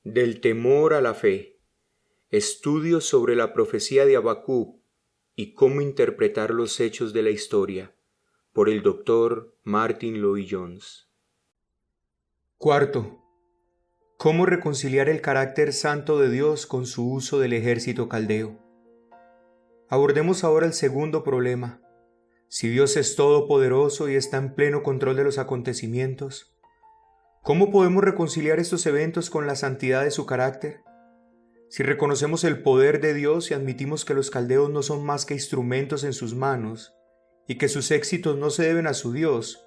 Del temor a la fe. Estudios sobre la profecía de Habacuc y cómo interpretar los hechos de la historia, por el Dr. Martyn Lloyd-Jones. Cuarto, ¿cómo reconciliar el carácter santo de Dios con su uso del ejército caldeo? Abordemos ahora el segundo problema. Si Dios es todopoderoso y está en pleno control de los acontecimientos, ¿cómo podemos reconciliar estos eventos con la santidad de su carácter? Si reconocemos el poder de Dios y admitimos que los caldeos no son más que instrumentos en sus manos y que sus éxitos no se deben a su Dios,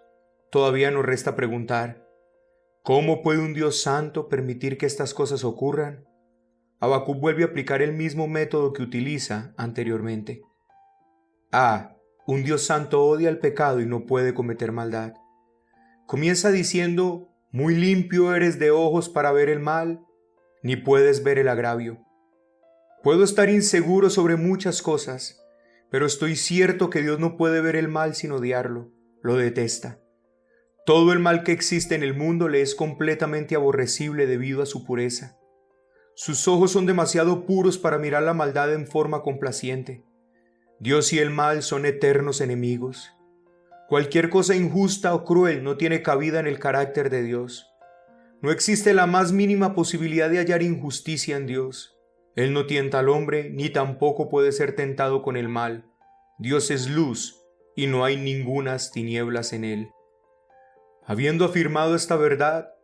todavía nos resta preguntar, ¿cómo puede un Dios santo permitir que estas cosas ocurran? Habacuc vuelve a aplicar el mismo método que utiliza anteriormente. A. Un Dios santo odia el pecado y no puede cometer maldad. Comienza diciendo, muy limpio eres de ojos para ver el mal, ni puedes ver el agravio. Puedo estar inseguro sobre muchas cosas, pero estoy cierto que Dios no puede ver el mal sin odiarlo, lo detesta. Todo el mal que existe en el mundo le es completamente aborrecible debido a su pureza. Sus ojos son demasiado puros para mirar la maldad en forma complaciente. Dios y el mal son eternos enemigos. Cualquier cosa injusta o cruel no tiene cabida en el carácter de Dios. No existe la más mínima posibilidad de hallar injusticia en Dios. Él no tienta al hombre, ni tampoco puede ser tentado con el mal. Dios es luz, y no hay ningunas tinieblas en él. Habiendo afirmado esta verdad,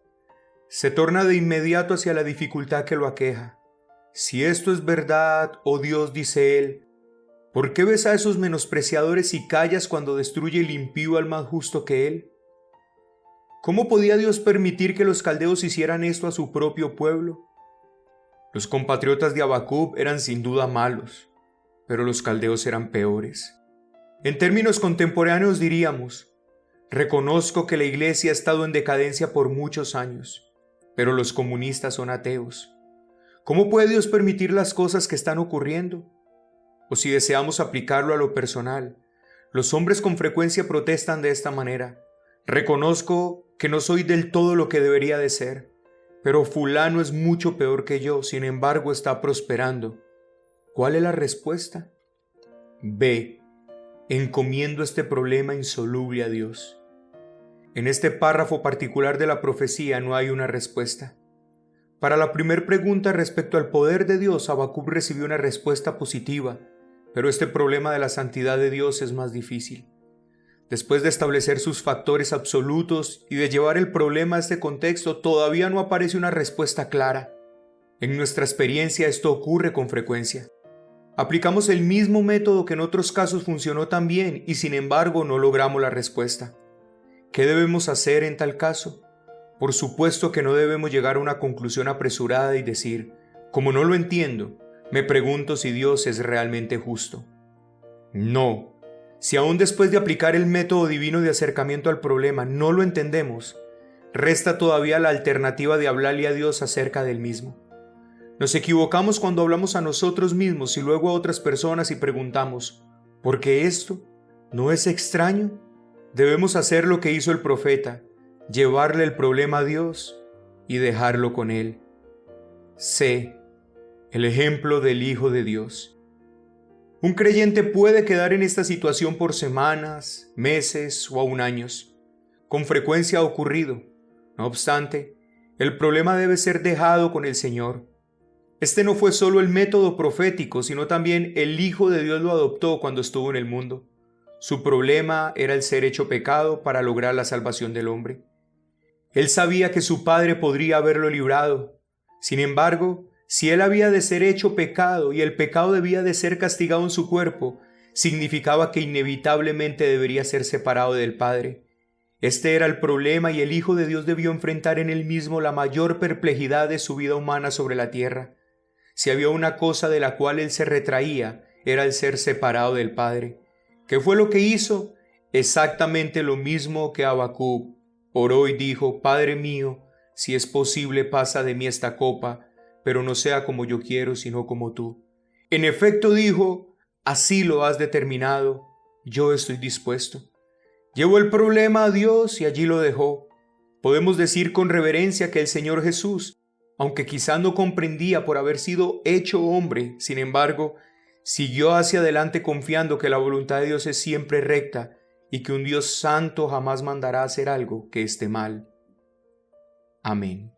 se torna de inmediato hacia la dificultad que lo aqueja. Si esto es verdad, oh Dios, dice él, ¿por qué ves a esos menospreciadores y callas cuando destruye el impío al más justo que él? ¿Cómo podía Dios permitir que los caldeos hicieran esto a su propio pueblo? Los compatriotas de Habacuc eran sin duda malos, pero los caldeos eran peores. En términos contemporáneos diríamos, reconozco que la iglesia ha estado en decadencia por muchos años, pero los comunistas son ateos. ¿Cómo puede Dios permitir las cosas que están ocurriendo? O si deseamos aplicarlo a lo personal, los hombres con frecuencia protestan de esta manera. Reconozco que no soy del todo lo que debería de ser, pero fulano es mucho peor que yo, sin embargo está prosperando. ¿Cuál es la respuesta? B. Encomiendo este problema insoluble a Dios. En este párrafo particular de la profecía no hay una respuesta. Para la primera pregunta respecto al poder de Dios, Habacuc recibió una respuesta positiva, pero este problema de la santidad de Dios es más difícil. Después de establecer sus factores absolutos y de llevar el problema a este contexto, todavía no aparece una respuesta clara. En nuestra experiencia esto ocurre con frecuencia. Aplicamos el mismo método que en otros casos funcionó tan bien y sin embargo no logramos la respuesta. ¿Qué debemos hacer en tal caso? Por supuesto que no debemos llegar a una conclusión apresurada y decir, como no lo entiendo, me pregunto si Dios es realmente justo. No. Si aún después de aplicar el método divino de acercamiento al problema no lo entendemos, resta todavía la alternativa de hablarle a Dios acerca del mismo. Nos equivocamos cuando hablamos a nosotros mismos y luego a otras personas y preguntamos, ¿por qué esto? ¿No es extraño? Debemos hacer lo que hizo el profeta, llevarle el problema a Dios y dejarlo con Él. C. El ejemplo del Hijo de Dios. Un creyente puede quedar en esta situación por semanas, meses o aún años. Con frecuencia ha ocurrido. No obstante, el problema debe ser dejado con el Señor. Este no fue solo el método profético, sino también el Hijo de Dios lo adoptó cuando estuvo en el mundo. Su problema era el ser hecho pecado para lograr la salvación del hombre. Él sabía que su Padre podría haberlo librado. Sin embargo, si él había de ser hecho pecado y el pecado debía de ser castigado en su cuerpo, significaba que inevitablemente debería ser separado del Padre. Este era el problema y el Hijo de Dios debió enfrentar en él mismo la mayor perplejidad de su vida humana sobre la tierra. Si había una cosa de la cual él se retraía, era el ser separado del Padre. ¿Qué fue lo que hizo? Exactamente lo mismo que Habacuc. Oró y dijo, Padre mío, si es posible pasa de mí esta copa, pero no sea como yo quiero, sino como tú. En efecto dijo, así lo has determinado, yo estoy dispuesto. Llevó el problema a Dios y allí lo dejó. Podemos decir con reverencia que el Señor Jesús, aunque quizá no comprendía por haber sido hecho hombre, sin embargo, siguió hacia adelante confiando que la voluntad de Dios es siempre recta y que un Dios santo jamás mandará hacer algo que esté mal. Amén.